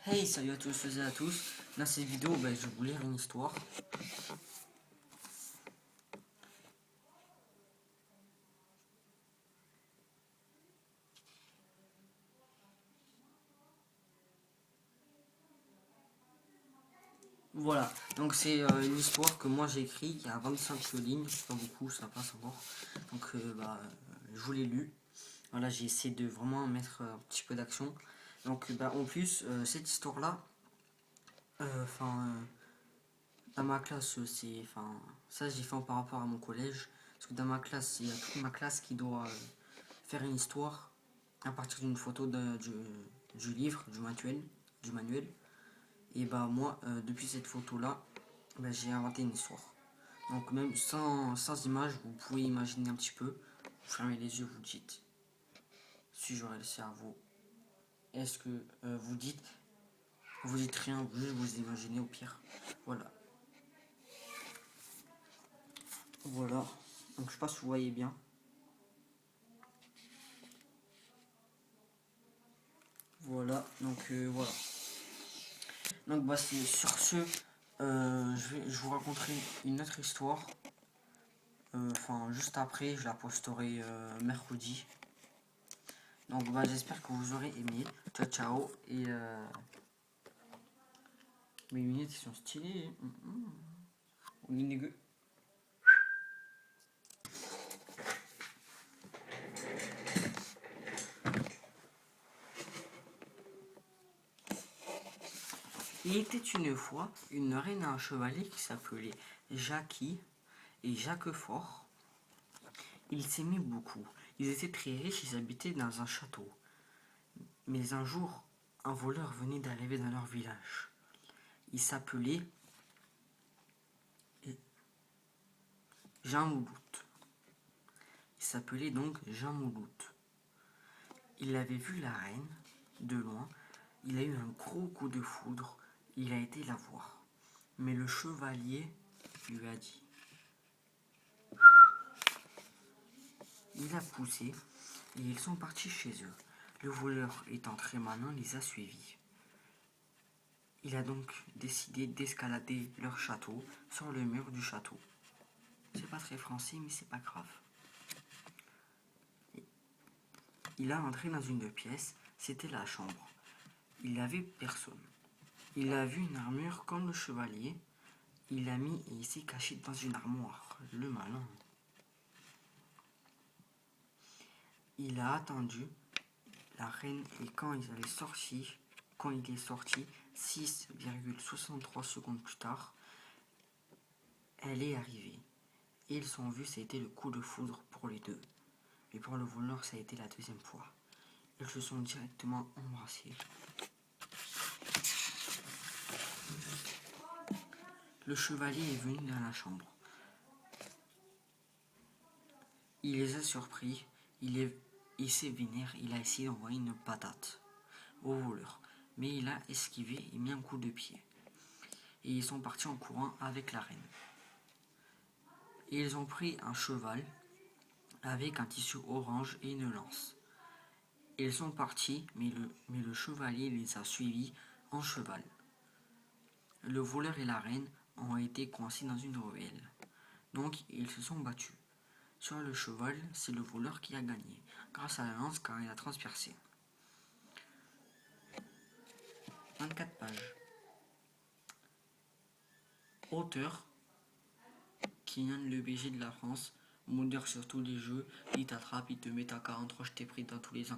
Hey, salut à tous et à tous. Dans cette vidéo, je vais vous lire une histoire. Voilà, donc c'est une histoire que moi j'ai écrite, il y a 25 lignes, c'est pas beaucoup, ça passe encore. Donc je vous l'ai lu. Voilà, j'ai essayé de vraiment mettre un petit peu d'action. Donc en plus, cette histoire-là, dans ma classe, ça j'ai fait par rapport à mon collège. Parce que dans ma classe, il y a toute ma classe qui doit faire une histoire à partir d'une photo du livre, du manuel. Et moi, depuis cette photo-là, j'ai inventé une histoire. Donc même sans image, vous pouvez imaginer un petit peu. Vous fermez les yeux, vous dites. Si j'aurais le cerveau, est-ce que vous dites rien, juste vous imaginez au pire. Voilà. Voilà. Donc je sais pas si vous voyez bien. Voilà. Donc voilà. Donc sur ce, je vous raconterai une autre histoire. Juste après, je la posterai mercredi. Donc j'espère que vous aurez aimé. Ciao ciao. Et mes lunettes sont stylées. On est dégueu. Il était une fois une reine et un chevalier qui s'appelaient Jackie et Jacques Fort. Ils s'aimaient beaucoup. Ils étaient très riches, ils habitaient dans un château. Mais un jour, un voleur venait d'arriver dans leur village. Il s'appelait Jean Mouloute. Il s'appelait donc Jean Mouloute. Il avait vu la reine de loin. Il a eu un gros coup de foudre. Il a été la voir. Mais le chevalier lui a dit. Il a poussé et ils sont partis chez eux. Le voleur, étant très malin, les a suivis. Il a donc décidé d'escalader leur château sur le mur du château. C'est pas très français, mais c'est pas grave. Il a entré dans une pièce, c'était la chambre. Il n'avait personne. Il a vu une armure comme le chevalier. Il l'a mis et il s'est caché dans une armoire. Le malin. Il a attendu la reine et quand il est sorti 6,63 secondes plus tard, elle est arrivée. Et ils sont vus, ça a été le coup de foudre pour les deux. Mais pour le voleur, ça a été la deuxième fois. Ils se sont directement embrassés. Le chevalier est venu dans la chambre. Il les a surpris. Il s'est vénère. Il a essayé d'envoyer une patate au voleur. Mais il a esquivé et mis un coup de pied. Et ils sont partis en courant avec la reine. Et ils ont pris un cheval avec un tissu orange et une lance. Ils sont partis, mais le chevalier les a suivis en cheval. Le voleur et la reine ont été coincés dans une ruelle. Donc ils se sont battus. Sur le cheval, c'est le voleur qui a gagné, grâce à la lance car il a transpercé. 24 pages. Auteur, Kylian le BG de la France, modeur sur tous les jeux, il t'attrape, il te met à 43, je t'ai pris dans tous les ans.